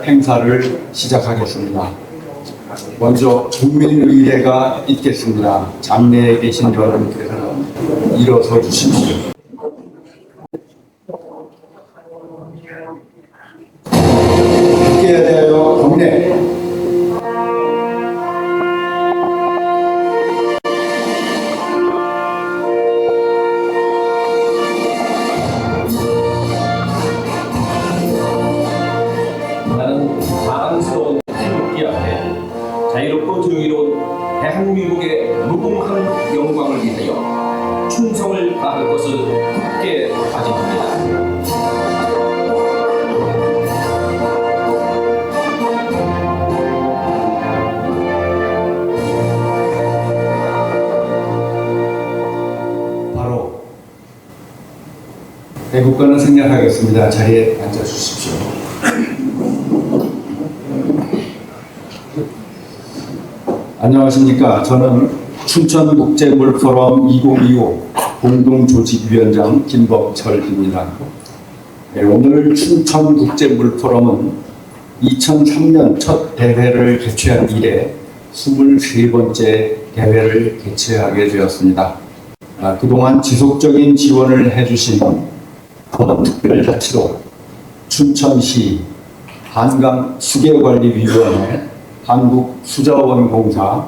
행사를 시작하겠습니다. 먼저 국민의례가 있겠습니다. 장내에 계신 여러분께서는 일어서 주십시오. 국회에 대하여 경례. 나는 자랑스러운 태극기 앞에 자유롭고 정의로운 대한민국의 무궁한 영광을 위하여 충성을 다할 것을 굳게 다짐합니다. 바로 대국가는 생략하겠습니다. 자리에 앉아주십시오. 안녕하십니까. 저는 춘천국제물포럼 2025 공동조직위원장 김범철입니다. 오늘 춘천국제물포럼은 2003년 첫 대회를 개최한 이래 23번째 대회를 개최하게 되었습니다. 그동안 지속적인 지원을 해주신 특별자치도 춘천시 한강수계관리위원회, 한국수자원공사,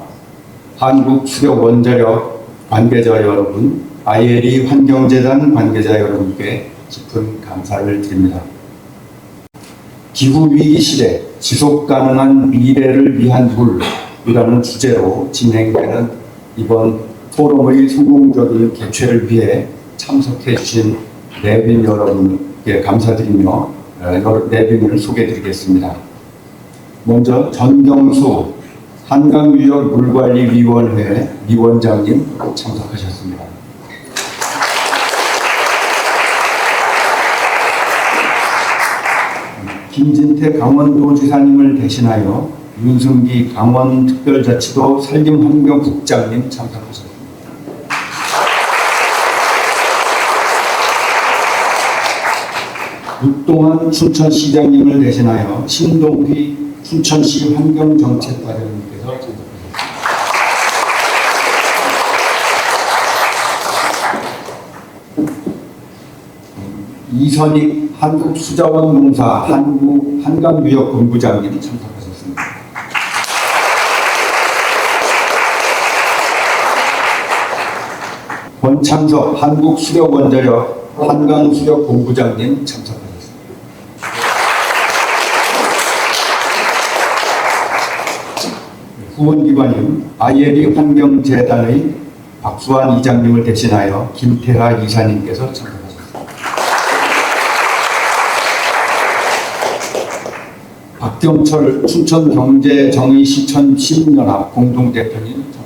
한국수력원자력 관계자 여러분, ILE 환경재단 관계자 여러분께 깊은 감사를 드립니다. 기후위기 시대 지속가능한 미래를 위한 물이라는 주제로 진행되는 이번 포럼의 성공적인 개최를 위해 참석해 주신 내빈 여러분께 감사드리며 내빈을 소개해 드리겠습니다. 먼저 전경수 한강유역물관리위원회 위원장님 참석하셨습니다. 김진태 강원도지사님을 대신하여 윤승기 강원특별자치도 산림환경국장님 참석하셨습니다. 육동환 춘천시장님을 대신하여 신동휘 춘천시 환경정책과장님께서 참석하셨습니다. 이선익 한국수자원공사 한강유역본부장님 참석하셨습니다. 권창섭 한국수력원자력 한강수력본부장님 참석하셨습니다. 후원기관인 ILE 환경재단의 박수환 이장님을 대신하여 김태하 이사님께서 참석하셨습니다. 박경철 춘천경제정의시천시민연합 공동대표님 참석하셨습니다.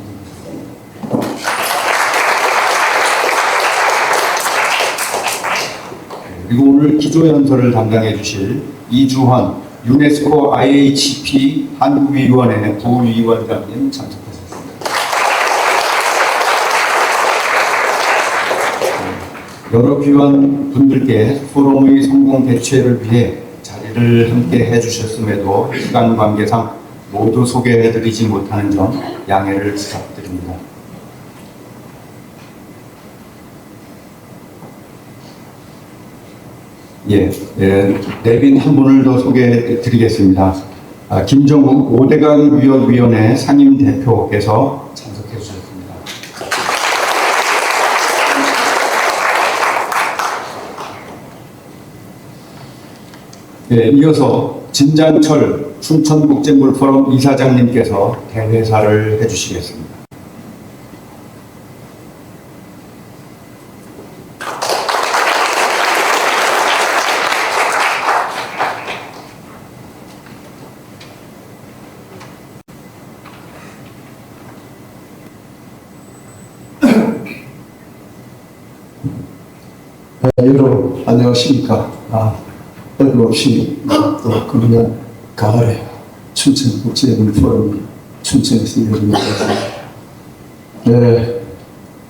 그리고 오늘 기조연설을 담당해 주실 이주환 유네스코 IHP 한국위원회 부위원장님 참석하셨습니다. 여러 위원분들께 포럼의 성공 개최를 위해 자리를 함께 해주셨음에도 시간 관계상 모두 소개해드리지 못하는 점 양해를 부탁드립니다. 내빈 한 분을 더 소개해 드리겠습니다. 김정욱 오대강 유역위원회 상임대표께서 참석해 주셨습니다. 이어서 진장철 춘천국제물포럼 이사장님께서 대회사를 해주시겠습니다. 여러분 안녕하십니까. 어김없이 또 금년 가을에 춘천국제물포럼 춘천에서 열립니다. 네,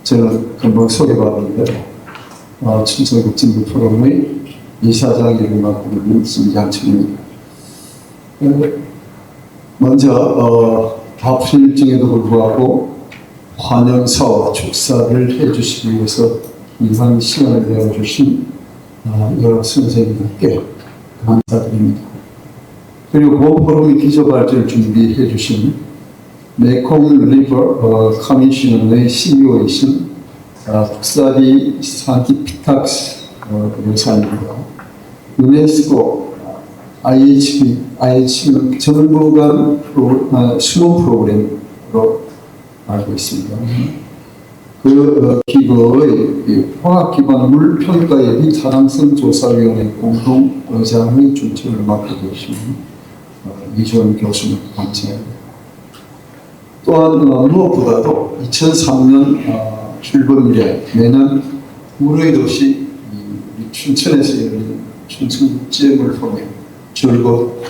저는 금방 소개받았는데 춘천국제물포럼의 이사장님을 맡고 있는 진장철입니다. 먼저 바쁜 일정에도 불구하고 환영사와 축사를 해주시기 위해서 이상 시간을 내어주신 여러 선생님께 감사드립니다. 그리고 보포럼의 기조발전을 준비해 주신 메콩 리버 커미션의 CEO이신 국사디 산티피탁스 여사님과 유네스코 IH는 정부 간 수능 프로그램으로 알고 있습니다. 그 기구의 화학기반 물평가의 비타당성 조사위원회 공동의장의 중책을 맡고 계신 이주원 교수님 감사합니다. 또한 무엇보다도 2003년 출범 이래 매년 물의 도시 춘천에서 열린 춘천국제물포럼에 줄곧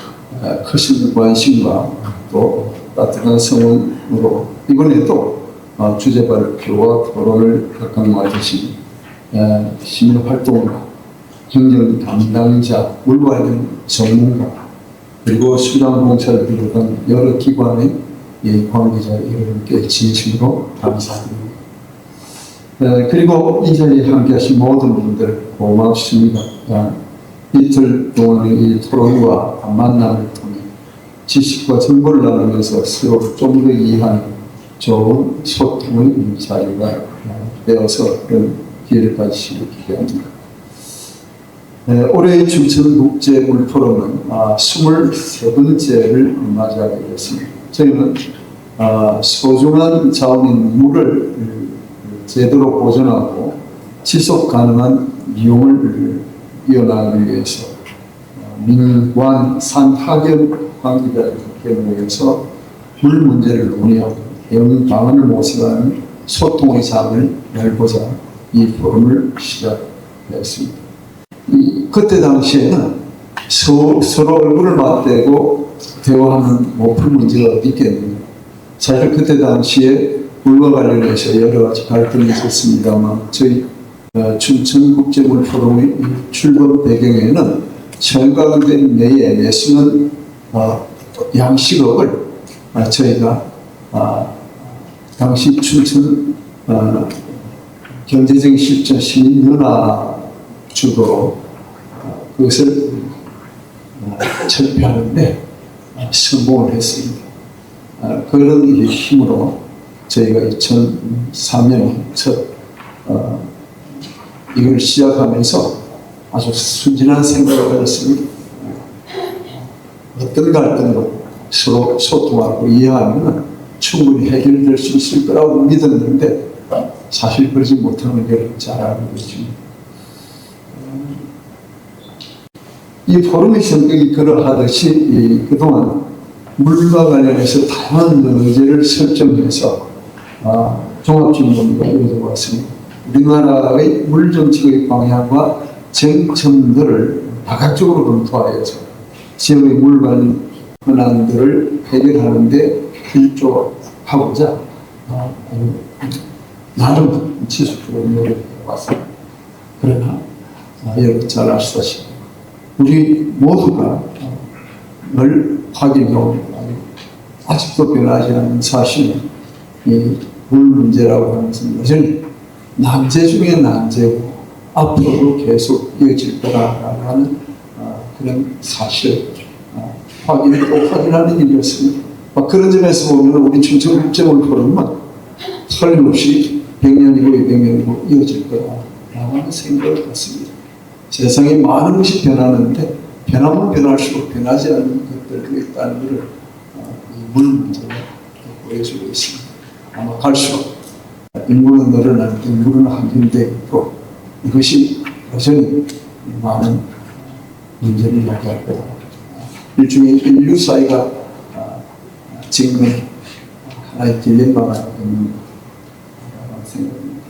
크신 관심과 또 따뜻한 성원으로 이번에도 주제 발표와 토론을 각각 맡으신 시민활동가, 행정 담당자, 물 관련 전문가 그리고 수장공사를 비롯한 여러 기관의 관계자 여러분께 진심으로 감사드립니다. 그리고 이 자리에 함께하신 모든 분들 고맙습니다. 이틀 동안의 이 토론과 만남을 통해 지식과 정보를 나누면서 서로 좀 더 이해하는 좋은 소통의 자리가 되어서 그런 기회를 가지시길 기대합니다. 올해의 춘천국제물포럼은 23번째를 맞이하게 됐습니다. 저희는 소중한 자원인 물을 제대로 보존하고 지속 가능한 이용을 이어나가기 위해서 민관 산학연 관계자들께 모여서 물 문제를 논의하고 대응 방안을 모색하는 소통의 장을 열고자 이 포럼을 시작했습니다. 그때 당시에는 서로 얼굴을 맞대고 대화하는 못 풀 문제가 어디 있겠느냐. 사실 그때 당시에 물과 관련해서 여러 가지 갈등이 있었습니다만 저희 춘천국제물포럼의 출범 배경에는 청강된 내에 내수는 양식업을 저희가 당시 춘천 경제적 실천 시민연합 주도로 그것을 철폐하는데 성공을 했습니다. 그런 힘으로 저희가 2003년 첫 이걸 시작하면서 아주 순진한 생각을 가졌습니다. 어떤 갈등도 서로 소통하고 이해하면 충분히 해결될 수 있을 거라고 믿었는데 사실 그러지 못하는 걸 잘 알고 있습니다. 이 포럼의 성격이 그러하듯이 그동안 물과 관련해서 다양한 문제를 설정해서 종합질문이 이루어져 왔습니다. 우리나라의 물정책의 방향과 쟁점들을 다각적으로 검토하여서 지역의 물 관련 현안들을 해결하는 데 일조하고자 나름 지속적으로 노력해 왔습니다. 그러나 여러분 잘 아시다시피 우리 모두가 늘 확인해온 아직도 변하지 않는 사실은 이 물 문제라고 하는 것은 여전히 난제 중에 난제고 앞으로도 계속 이어질 거라는 그런 사실 확인을 또 확인하는 일이었습니다. 그런 점에서 보면 우리 춘천국제물포럼은 틀림없이 100년이고 200년이고 이어질 거라고 하는 생각을 갖습니다. 세상에 많은 것이 변하는데 변하면 변할수록 변하지 않는 것들이 있다는 것을 물 문제가 보여주고 있습니다. 아마 갈수록 인구는 늘어나는데 물은 한정되어 있고 이것이 여전히 많은 문제를 야기할 거다. 일종의 인류 사회가 지금 하나의 딜레마가 있는 생각입니다.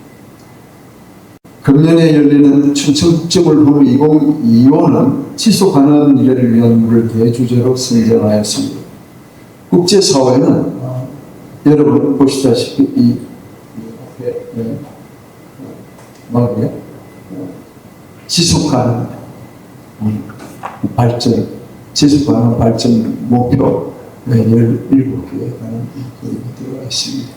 금년에 열리는 춘천국제물포럼 2025는 지속가능한 미래를 위한 물을 대주제로 선정하였습니다. 국제사회는 여러분 보시다시피 이 지속가능한 발전 지속가능한 발전 목표 17개에 관한 글이 들어가 있습니다.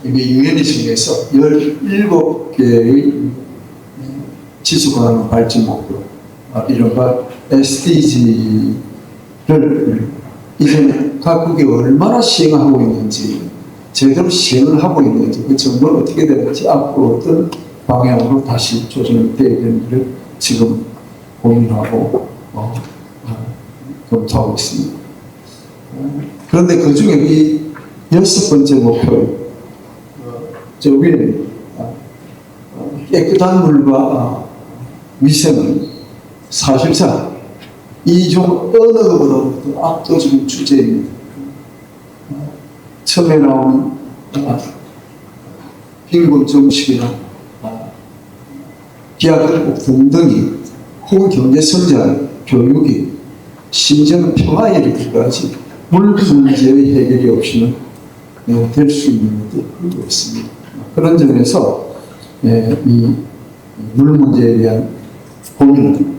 이게 유엔이 정해서 17개의 지속가능한 발전 목표, 이른바 SDG를 이제 각국이 얼마나 시행하고 있는지, 제대로 시행을 하고 있는지, 그 정보는 어떻게 되는지, 앞으로 어떤 방향으로 다시 조정이 되어야 되는지를 지금 고민하고 검토하고 있습니다. 그런데 그 중에 이 6번째 목표, 저 위에 깨끗한 물과 위생은 사실상 이중 어느 것보다도 압도적인 주제입니다. 처음에 나온 빈곤 정책이나 기하급복 등등이 혹은 경제 성장, 교육이, 심지어는 평화에 이르기까지 물 문제의 해결이 없이는 될 수 있는 것도 그러고 있습니다. 그런 점에서 이 물 문제에 대한 고민은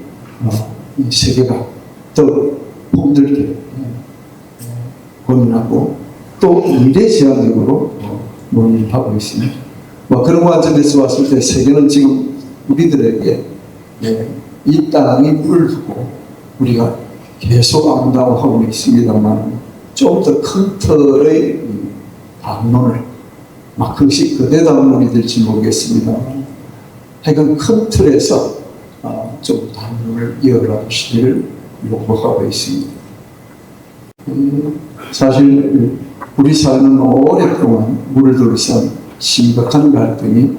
이 세계가 더 힘들게 고민하고 또 미래지향적으로 논의하고 있습니다. 그런 관점에서 봤을 때 세계는 지금 우리들에게 이 땅이 물을 두고 우리가 계속 아름다워하고 있습니다만 좀 더 큰 틀의 담론을 그것이 그대 담론이 될지 모르겠습니다만 하여간 큰 틀에서 좀 담론을 이어가시기를 요구하고 있습니다. 사실 우리 사회는 오랫동안 물을 둘러싼 심각한 갈등이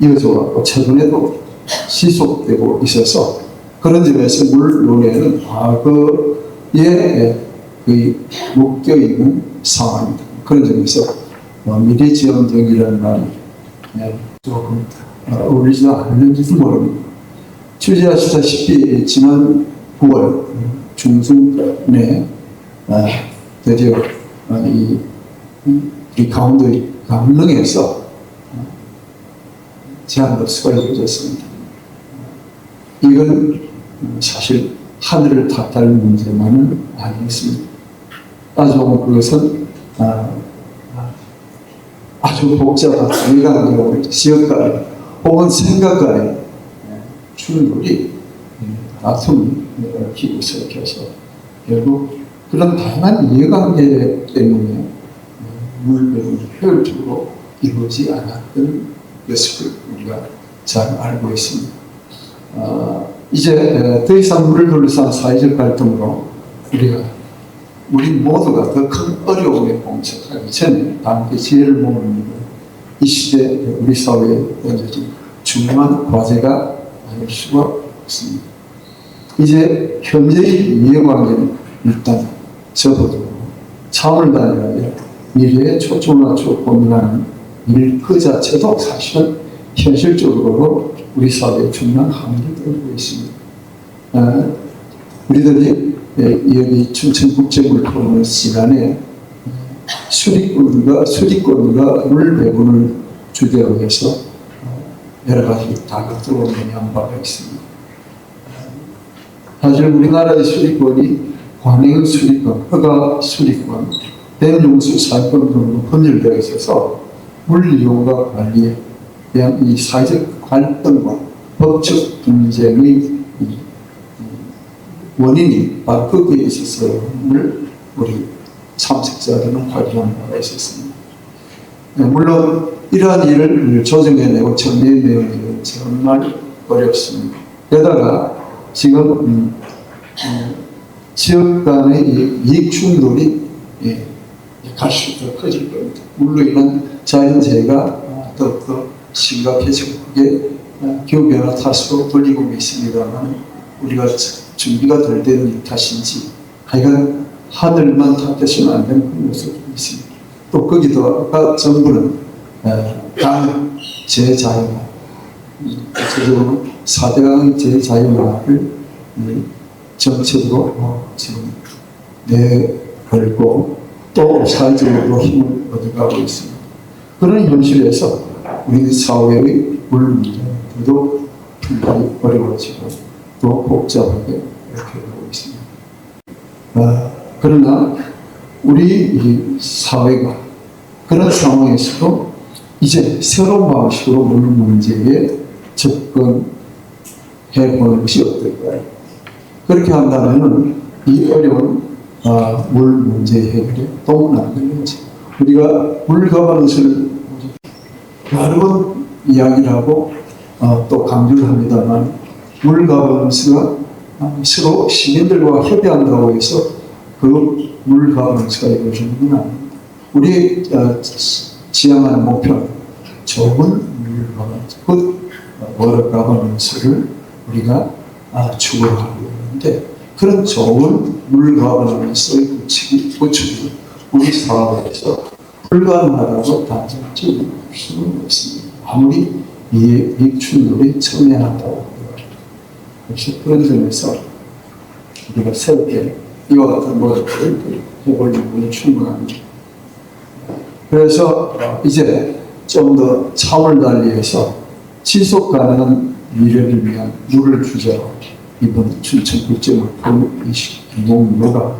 이어져왔고 최근에도 지속되고 있어서 그런 점에서 물 논의는 과거에 묶여있는 상황입니다. 그런 점에서 미래지향적이라는 말이 조금 어울리지 않는지도 모릅니다. 취재하시다시피 지난 9월 중순에 드디어 이 강릉에서 제한버스가 이루어졌습니다. 이건 사실 하늘을 탓할 문제만은 아니었습니다. 따져보면 그것은 아주 복잡한 인간의 지역간의 혹은 생각간의 충돌이 다툼이 기구석해서 결국 그런 다양한 이해관계 때문에 물배분이 효율적으로 이루어지지 않았던 것을 우리가 잘 알고 있습니다. 이제 더 이상 물을 둘러싼 사회적 갈등으로 우리 모두가 더 큰 어려움에 봉착하기 전에 함께 지혜를 모으는 이 시대 우리 사회에 던져진 중요한 과제가 아닐 수가 없습니다. 이제 현재의 이해관계는 일단 접어두고 차원을 다녀야 미래에 초점을 맞춰 고민하는 일 그 자체도 사실은 현실적으로 우리 사회에 중요한 한계를 떨고 있습니다. 우리들이 여기 춘천국제물포럼 시간에 수리권과 물 배분을 주제로 해서 여러 가지 다각적으로 논의한 바가 있습니다. 사실 우리나라의 수리권이 관행 수리권, 허가 수리권, 대용수 사건 등으로 분열되어 있어서 물 이용과 관리에 대한 이 사회적 갈등과 법적 분쟁의 원인이 바로 거기에 있었음을 우리 참석자들은 확인한 바가 있었습니다. 물론 이러한 일을 조정해내고 정리해내는 정말 어렵습니다. 게다가 지금 지역 간의 이익 충돌이 갈수록 더 커질 겁니다. 물로 인한 자연재해가 더욱더 심각해지고 그게 기후변화 탓으로 돌리고 있습니다만 우리가 준비가 덜 되는 탓인지 하여간 하늘만 탓해서는 안 되는 그런 모습이 있습니다. 또 거기다가 정부는 강 재자연화, 구체적으로 4대강 재자연화를 정책으로 지금 내걸고 또 사회적으로 힘을 얻어가고 있습니다. 그런 현실에서 우리 사회의 물 문제는 더더욱 상당히 어려워지고 또 복잡하게 이렇게 되고 있습니다. 그러나 우리 이 사회가 그런 상황에서도 이제 새로운 방식으로 물 문제에 접근해 보는 것이 어떨까요? 그렇게 한다면 이 어려운 물 문제 해결에 도움을 안 되는지 우리가 물 가버런스를 여러 번 이야기를 하고 또 강조를 합니다만 물 가버런스가 서로 시민들과 협의한다고 해서 그 물 가버런스가 이루어지는 건 아닙니다. 우리 지향하는 목표는 좋은 물 가버런스, 그 워터 가버넌스를 우리가 추구하고 있는데 그런 좋은 물 가버넌스의 구축이 우리 사회에서 불가능하다고 단정지을 수는 없습니다. 아무리 이에 빅춘들이 첨예하다고 하더라도. 그래서 그런 점에서 우리가 새롭게 이와 같은 노력을 해볼 부분이 충분합니다. 그래서 이제 좀 더 차원을 달리해서 지속 가능한 미래를 위한 물을 주제로 이번 춘천국제물품2020가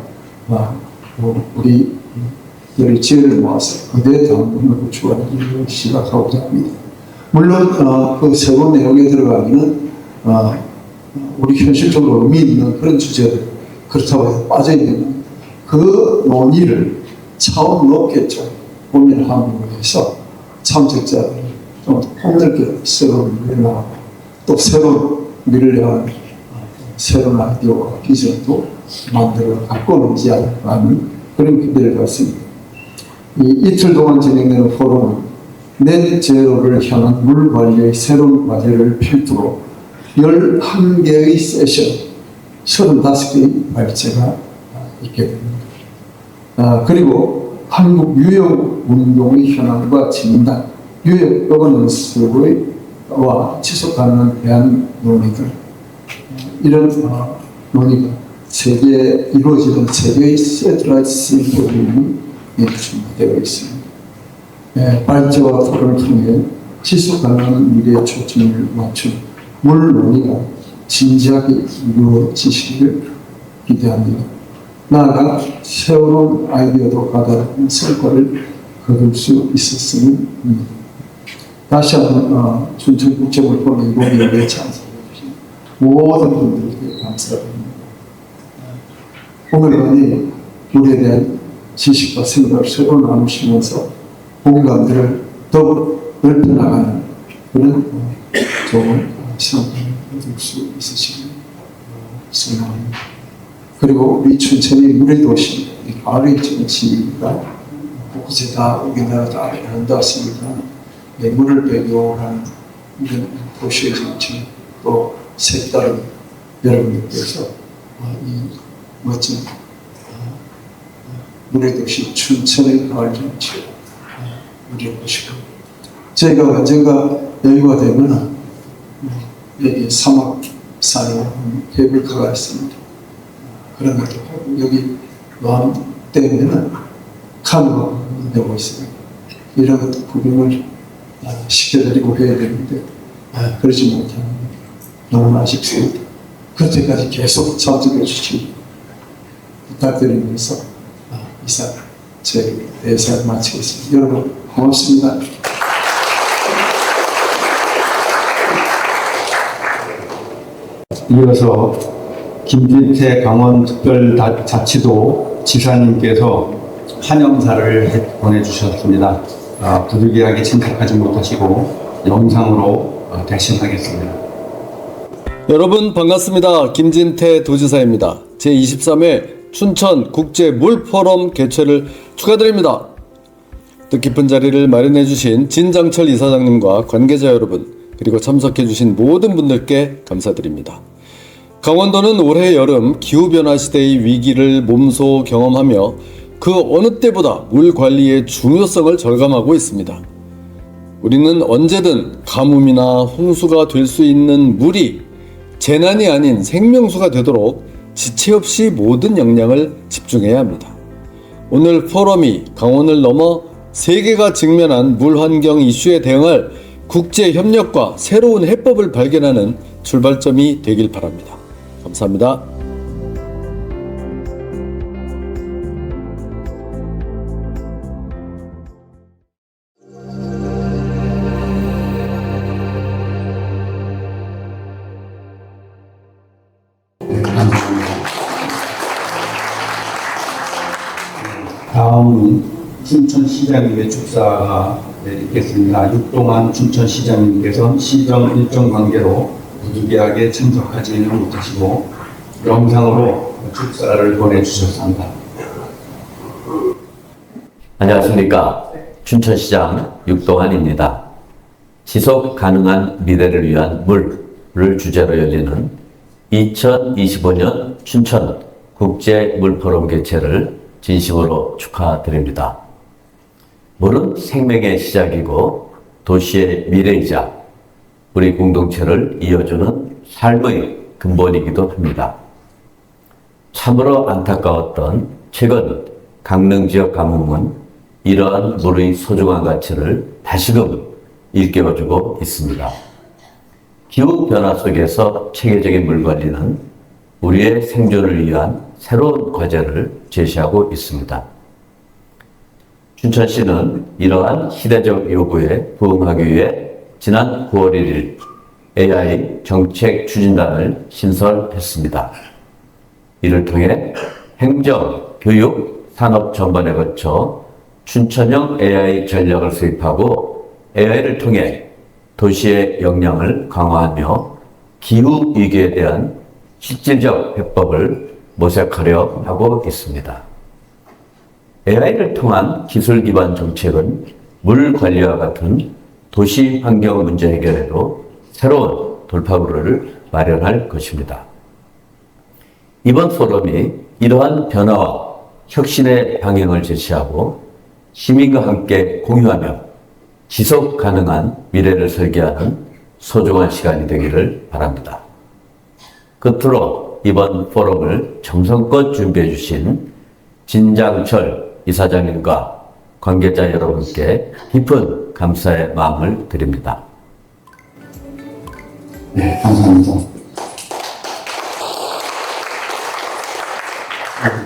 우리들의 지혜를 모아서 그대 당분을 구축하는 일을 시작하고자 합니다. 물론 그 새로운 내용에 들어가기는 우리 현실적으로 의미 있는 그런 주제들 그렇다고 해서 빠져있는 그 논의를 차원 높게 좀 고민하는 것에서 참석자들이 좀 폭넓게 새로운 미래를 하고 또 새로운 미래를 향한 새로운 아이디어와 비전도 만들어 갖고 오지 않는 그런 기대를 갖습니다. 이틀 동안 진행되는 포럼은 넷 제로를 향한 물 관리의 새로운 과제를 필두로 11개의 세션, 35개의 발제가 있게 됩니다. 그리고 한국 유역운동의 현황과 진단, 유역 거버넌스와 지속 가능한 대안 논의들, 이런 논의가 이루어지는 세계의 세트라이트 심포지엄이 준비되어 있습니다. 발제와 토론을 통해 지속 가능한 미래에 초점을 맞춘 물 논의가 진지하게 이루어지시기를 기대합니다. 나아가 새로운 아이디어도 가다른 성과를 거둘 수 있었으면 합니다. 다시 한번 춘천국제물품 2020에 참석해 주신 모든 분들께 감사드립니다. 오늘은 물에 대한 지식과 생각을 서로 나누시면서 공감들을 더욱 넓혀나가는 그런 좋은 시간을 얻을 수 있으시길 소망합니다. 그리고 우리 춘천이 물의 도시, 가을의 정치가 곳곳에 다 우리나라 다 한다 했습니다. 물을 배경으로 하는 이런 도시의 정치, 또 색다른 여러분들께서 이 멋진 물의 도시 춘천의 가을 정치 누려보시고 저희가 언젠가 여유가 되면 여기 사막산에 케이블카가 있습니다. 그런 것도 하고 여기 노암 때문에는 카누가 되고 있습니다. 이런 것도 구경을 시켜드리고 해야 되는데 그러지 못하는 너무 아쉽습니다. 그때까지 계속 참석해 주시기 부탁드리면서 이상 제 대사를 마치겠습니다. 여러분 고맙습니다. 이어서 김진태 강원특별자치도 지사님께서 환영사를 보내주셨습니다. 부득이하게 참석하지 못하시고 영상으로 대신하겠습니다. 여러분 반갑습니다. 김진태 도지사입니다. 제23회 춘천 국제물포럼 개최를 축하드립니다. 뜻깊은 자리를 마련해 주신 진장철 이사장님과 관계자 여러분, 그리고 참석해 주신 모든 분들께 감사드립니다. 강원도는 올해 여름 기후변화 시대의 위기를 몸소 경험하며 그 어느 때보다 물 관리의 중요성을 절감하고 있습니다. 우리는 언제든 가뭄이나 홍수가 될 수 있는 물이 재난이 아닌 생명수가 되도록 지체 없이 모든 역량을 집중해야 합니다. 오늘 포럼이 강원을 넘어 세계가 직면한 물 환경 이슈에 대응할 국제 협력과 새로운 해법을 발견하는 출발점이 되길 바랍니다. 감사합니다. 다음은 춘천시장님의 축사가 있겠습니다. 육동한 춘천시장님께서는 시정 일정 관계로 부득이하게 참석하지는 못하시고 영상으로 축사를 보내주셨습니다. 안녕하십니까. 춘천시장 육동환입니다. 지속 가능한 미래를 위한 물을 주제로 열리는 2025년 춘천 국제물포럼 개최를 진심으로 축하드립니다. 물은 생명의 시작이고 도시의 미래이자 우리 공동체를 이어주는 삶의 근본이기도 합니다. 참으로 안타까웠던 최근 강릉 지역 가뭄은 이러한 물의 소중한 가치를 다시금 일깨워주고 있습니다. 기후변화 속에서 체계적인 물 관리는 우리의 생존을 위한 새로운 과제를 제시하고 있습니다. 춘천시는 이러한 시대적 요구에 부응하기 위해 지난 9월 1일 AI 정책 추진단을 신설했습니다. 이를 통해 행정, 교육, 산업 전반에 걸쳐 춘천형 AI 전략을 수립하고 AI를 통해 도시의 역량을 강화하며 기후 위기에 대한 실질적 해법을 모색하려 하고 있습니다. AI를 통한 기술 기반 정책은 물 관리와 같은 도시 환경 문제 해결에도 새로운 돌파구를 마련할 것입니다. 이번 포럼이 이러한 변화와 혁신의 방향을 제시하고 시민과 함께 공유하며 지속 가능한 미래를 설계하는 소중한 시간이 되기를 바랍니다. 끝으로 이번 포럼을 정성껏 준비해 주신 진장철 이사장님과 관계자 여러분께 깊은 감사의 마음을 드립니다. 네, 감사합니다.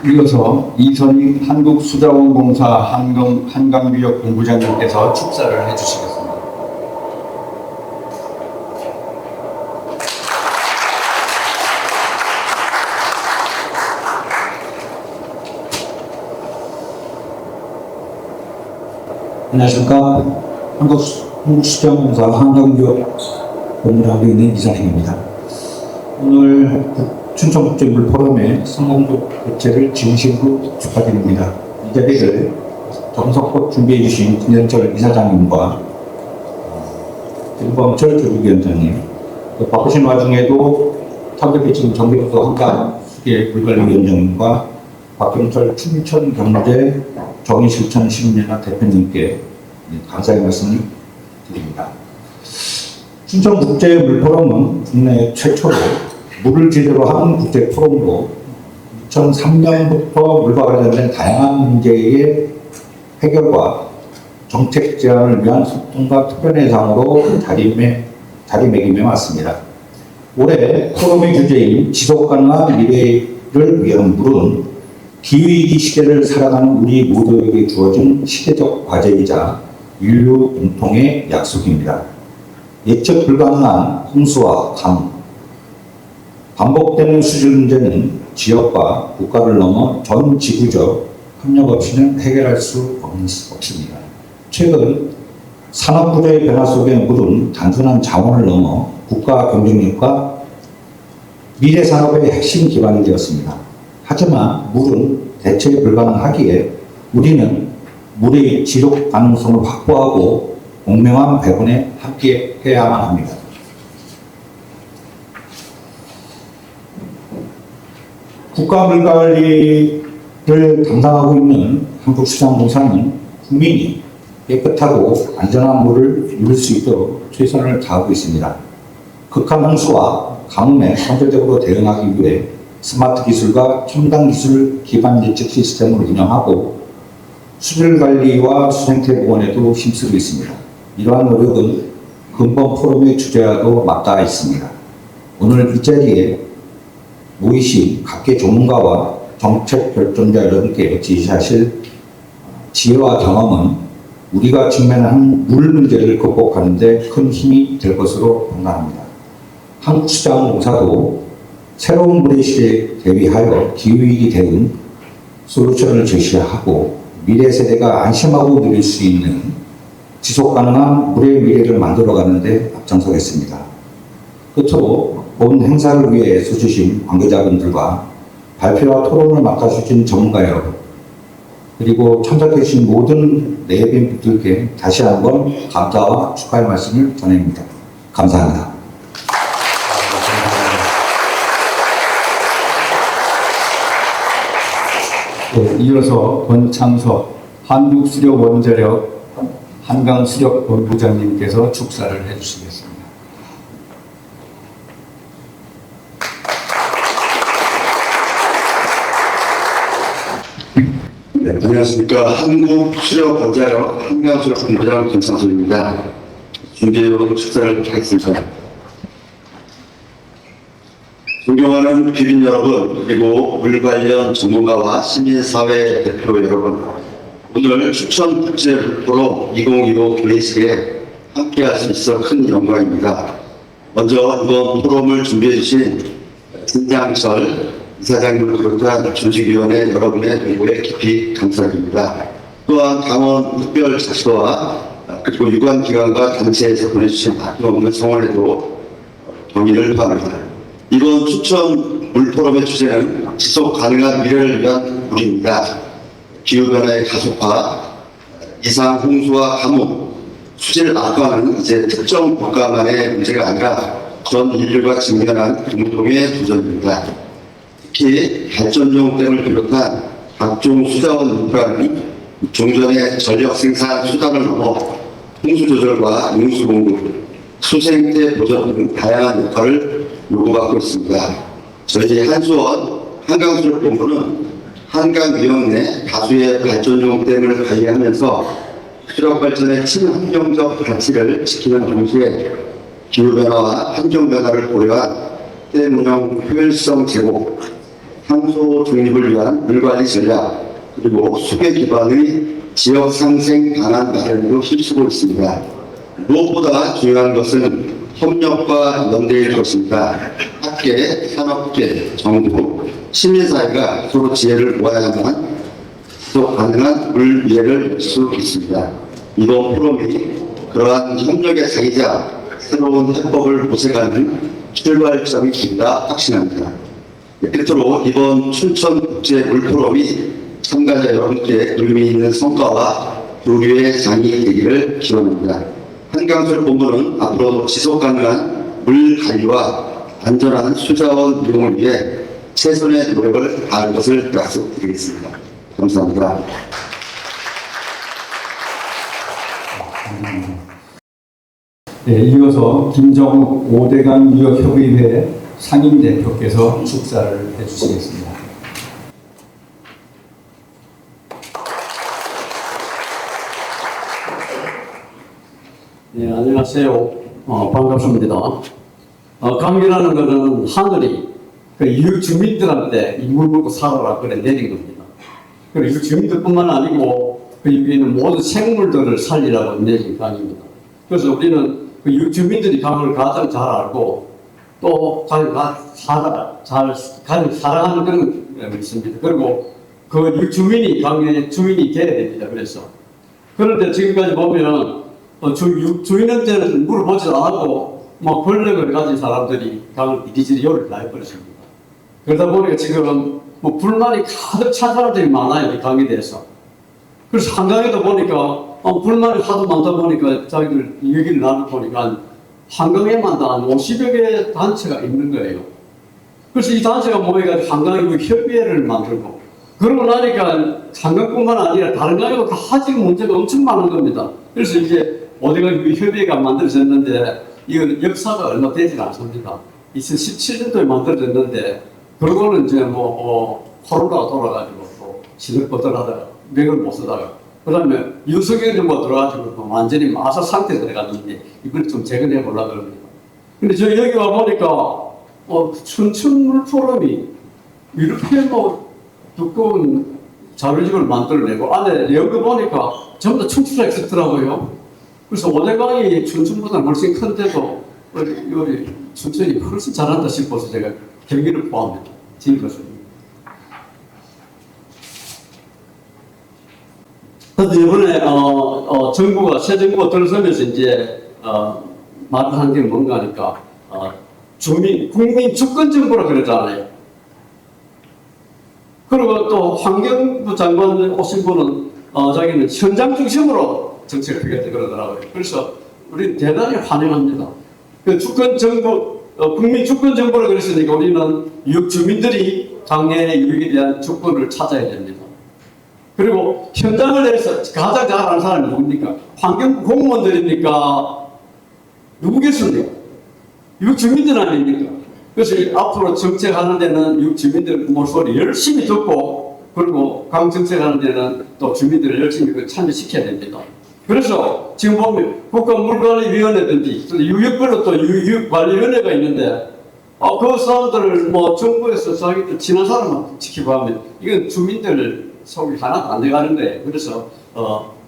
이어서 이선익 한국수자원공사 한강유역 본부장님께서 축사를 해주시겠습니다. 안녕하십니까. 한국수자원공사 한강유역 본부하고 있는 이상행입니다. 오늘 춘천국제물포럼의 성공적 개최를 진심으로 축하드립니다. 이 자리를 정성껏 준비해 주신 김현철 이사장님과 김범철 교육위원장님, 또 바쁘신 와중에도 타격이 지금 정비부서 한강 수계 물관리위원장님과 박경철 춘천경제 정의실천 시민연합 대표님께 감사의 말씀을 드립니다. 춘천국제물포럼은 국내 최초로 물을 주제로 하는 국제 포럼으로 2003년부터 물과 관련된 다양한 문제의 해결과 정책 제안을 위한 소통과 특별회상으로 자리매김해 왔습니다. 올해 포럼의 주제인 지속가능한 미래를 위한 물은 기후위기 시대를 살아가는 우리 모두에게 주어진 시대적 과제이자 인류 공통의 약속입니다. 예측 불가능한 홍수와 강우, 반복되는 수질 문제는 지역과 국가를 넘어 전 지구적 협력 없이는 해결할 수 없습니다. 최근 산업구조의 변화 속에 물은 단순한 자원을 넘어 국가 경쟁력과 미래 산업의 핵심 기반이 되었습니다. 하지만 물은 대체 불가능하기에 우리는 물의 지속 가능성을 확보하고 공명한 배분에 함께 해야만 합니다. 국가 물관리를 담당하고 있는 한국수자원공사는 국민이 깨끗하고 안전한 물을 누릴 수 있도록 최선을 다하고 있습니다. 극한 홍수와 가뭄에 선제적으로 대응하기 위해 스마트 기술과 첨단 기술 기반 예측 시스템을 운영하고 수질 관리와 수생태 보건에도 힘쓰고 있습니다. 이러한 노력은 근본 포럼의 주제와도 맞닿아 있습니다. 오늘 이 자리에 모이신 각계 전문가와 정책 결정자 여러분께 지시하실 지혜와 경험은 우리가 직면한 물 문제를 극복하는 데 큰 힘이 될 것으로 판단합니다. 한국수자원공사도 새로운 물의 시대에 대비하여 기후위기 대응 솔루션을 제시하고 미래 세대가 안심하고 누릴 수 있는 지속가능한 물의 미래를 만들어가는 데 앞장서겠습니다. 끝으로 본 행사를 위해 애써주신 관계자분들과 발표와 토론을 맡아주신 전문가 여러분, 그리고 참석해주신 모든 내빈분들께 다시 한번 감사와 축하의 말씀을 전합니다. 감사합니다. 네, 이어서 권창섭 한국수력원자력 한강수력본부장님께서 축사를 해주시겠습니다. 네, 안녕하십니까. 한국수력원자력 한강수력본부장 권창섭입니다. 준비해온 축사를 하겠습니다. 존경하는 귀빈 여러분, 그리고 물 관련 전문가와 시민사회 대표 여러분, 오늘 춘천국제물포럼 2025 개회식에 함께할 수 있어 큰 영광입니다. 먼저 이번 포럼을 준비해 주신 진장철 이사장님을 비롯한 조직위원회 여러분의 노고에 깊이 감사드립니다. 또한 강원 특별자치도와 그리고 유관기관과 단체에서 보내주신 아낌없는 성원에도 경의를 표합니다. 이번 춘천 물포럼의 주제는 지속 가능한 미래를 위한 물입니다. 기후변화의 가속화, 이상 홍수와 가뭄, 수질 악화는 이제 특정 국가만의 문제가 아니라 전 인류가 직면한 공동의 도전입니다. 특히 발전용 댐을 비롯한 각종 수자원 인프라는 종전의 전력 생산 수단을 넘어 홍수 조절과 용수 공급, 수생태 보전 등 다양한 역할을 요구받고 있습니다. 저희 한수원 한강수력본부는 한강위원 내 다수의 발전용 댐을 관리하면서 수력 발전의 친환경적 가치를 지키는 동시에 기후변화와 환경변화를 고려한 댐 운영 효율성 제고, 항소 중립을 위한 물관리 전략, 그리고 수계 기반의 지역 상생 방안 마련으로 힘쓰고 있습니다. 무엇보다 중요한 것은 협력과 연대일 것입니다. 학계, 산업계, 정부, 시민사회가 서로 지혜를 모아야만 지속 가능한 물 미래를 열 수 있습니다. 이번 포럼이 그러한 협력의 장이자 새로운 해법을 모색하는 출발점이 된다 확신합니다. 끝으로 이번 춘천국제물포럼이 참가자 여러분께 의미 있는 성과와 교류의 장이 되기를 기원합니다. 한강수력본부는 앞으로도 지속가능한 물 관리와 안전한 수자원 이용을 위해 최선의 노력을 다할 것을 약속드리겠습니다. 감사합니다. 네, 이어서 김정욱 5대강 유역협의회 상임대표께서 축사를 해주시겠습니다. 네, 안녕하세요. 반갑습니다. 강이라는 것은 하늘이 그 이웃 주민들한테 이물 먹고 살아라 그래 내린 겁니다. 그리고 이웃 주민들뿐만 아니고 그 여기 있는 모든 생물들을 살리라고 내린 강입니다. 그래서 우리는 그 이웃 주민들이 강을 가장 잘 알고 또 가장 사랑하는 그런 있습니다. 그리고 그 이웃 주민이 강의 주민이 돼야 됩니다. 그래서 그런데 지금까지 보면 주인한테는 물어보지도 않고 권력을 가진 사람들이 강을 이리저리 요리를 다 해버렸습니다. 그러다 보니까 지금 불만이 가득 찬 사람들이 많아요. 이 강에 대해서. 그래서 한강에도 보니까 불만이 하도 많다 보니까 자기들 얘기를 나눠보니까 한강에만 한 50여 개의 단체가 있는 거예요. 그래서 이 단체가 모여가지고 한강에 협의회를 만들고 그러고 나니까 한강뿐만 아니라 다른 강에도 다 지금 문제가 엄청 많은 겁니다. 그래서 이제 어디가 협의회가 만들어졌는데 이건 역사가 얼마 되지 않습니다. 2017년도에 만들어졌는데 그러고는 이제 코로나가 돌아가지고 또 시들버들하다가 맥을 못 쓰다가 그 다음에 윤석열이 들어가지고 완전히 마사 상태에 들어갔는데 이걸 좀 재건해 보려고 합니다. 근데 저 여기 와 보니까 춘천물 포럼이 이렇게 뭐 두꺼운 자료집을 만들어내고 안에 내용 거 보니까 전부 다 춘추가 있었더라고요. 그래서 오대강이 춘천보다 훨씬 큰데도 여기 춘천이 훨씬 잘한다 싶어서 제가 경기를 포함해서 지금까지. 그래서 이번에 정부가 새 정부가 들어서면서 이제 말을 하는 게 뭔가 하니까 국민 주권 정부라 그러잖아요. 그리고 또 환경부 장관 오신 분은 자기는 현장 중심으로 정책을 하겠다 그러더라고요. 그래서 우리는 대단히 환영합니다. 그 주권 정부, 국민 주권 정부라 그랬으니까 우리는 유역 주민들이 장애의 유익에 대한 주권을 찾아야 됩니다. 그리고 현장을 내서 가장 잘 아는 사람이 누굽니까? 환경부 공무원들입니까? 누구겠습니까? 유역 주민들 아닙니까? 그래서 앞으로 정책하는 데는 유역 주민들 목소리 열심히 듣고, 그리고 강 정책하는 데는 또 주민들을 열심히 참여시켜야 됩니다. 그래서 지금 보면 국가물관리위원회든지 유역별로 또 유역관리위원회가 있는데 그 사람들을 뭐 정부에서 자기들 친한 사람만 지키고 하면 이건 주민들 속이 하나도 안 돼가는 거예요. 그래서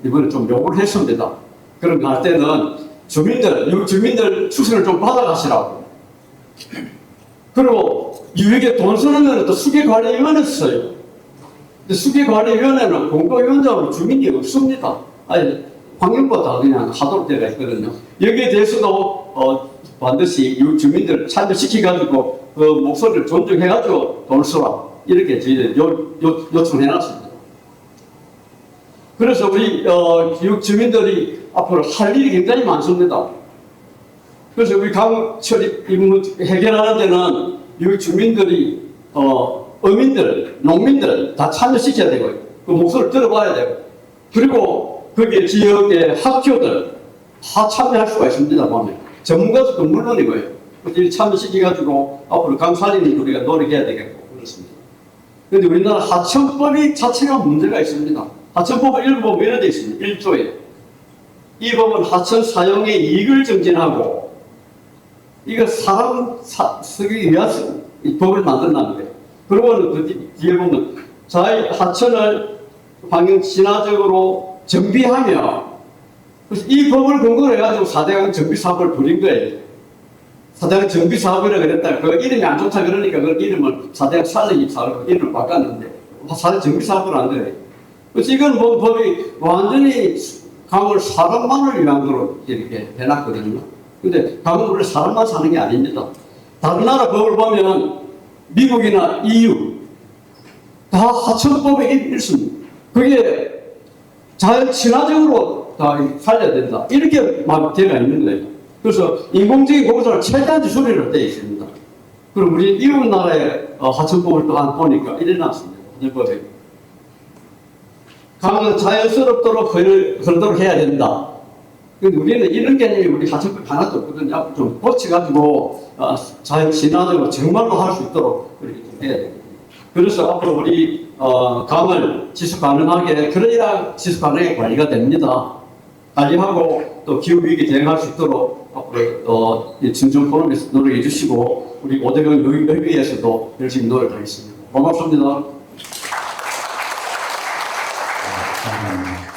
이번에 좀 요구를 했습니다. 그런 거 할 때는 주민들 추천을 좀 받아가시라고. 그리고 유역에 돈 쓰는 거는 또 수계관리위원회 써요. 근데 수계관리위원회는 공고위원장으로 주민이 없습니다. 아니, 환경부가 다 그냥 하도록 되어 있거든요. 여기에 대해서도 반드시 유역 주민들 참여시켜가지고 그 목소리를 존중해가지고 돈 쓰라. 이렇게 저희들 요청해놨습니다. 그래서 우리 유역 주민들이 앞으로 할 일이 굉장히 많습니다. 그래서 우리 강철이 해결하는 데는 유역 주민들이 어민들, 농민들 다 참여시켜야 되고요. 그 목소리를 들어봐야 되고, 그리고 거기에 지역의 학교들 다 참여할 수가 있습니다. 보면 전문가들도 물론이고요. 이 참여시켜가지고 앞으로 강 살리는 우리가 노력해야 되겠고 그렇습니다. 그런데 우리나라 하천법이 자체가 문제가 있습니다. 하천법은 일부 이런 데 있습니다. 1조에 이 법은 하천 사용의 이익을 정진하고 이거 사람 쓰기 위해서 이 법을 만든다는 거예요. 그러고는 그 뒤에 보면 하천을 환경 친화적으로 정비하며, 그래서 이 법을 근거로 해가지고 4대강 정비 사업을 벌인 거예요. 4대강 정비 사업이라고 그랬다가 그 이름이 안 좋다 그러니까 그 이름을 4대강 살리기 사업으로 이름을 바꿨는데 4대강 정비 사업으로 한 거예요. 그래서 이건 뭐 법이 완전히 강을 사람만을 위한 거로 이렇게 해놨거든요. 근데 강은 원래 사람만 사는 게 아닙니다. 다른 나라 법을 보면 미국이나 EU 다 하천법에 있습니다. 그게 자연 친화적으로 다 살려야 된다. 이렇게 막 되어 있는 거예요. 그래서 인공적인 공사를 최대한 수리를 되어 있습니다. 그럼 우리 이웃 나라의 하천법을 또 보니까 이래 놨습니다. 법에 강은 자연스럽도록 흐르도록 해야 된다. 근데 우리는 이런 개념이 우리 하천법 하나도 없거든요. 좀 고쳐가지고 자연 친화적으로 정말로 할 수 있도록 그렇게 좀 해야 됩니다. 그래서 앞으로 우리 강을 지속 가능하게, 그래야 지속 가능하게 관리가 됩니다. 관리하고 또 기후위기 대응할 수 있도록 앞으로 진정 포럼에서 노력해 주시고 우리 오대강 여기에서도 열심히 노력하겠습니다. 고맙습니다. 감사합니다.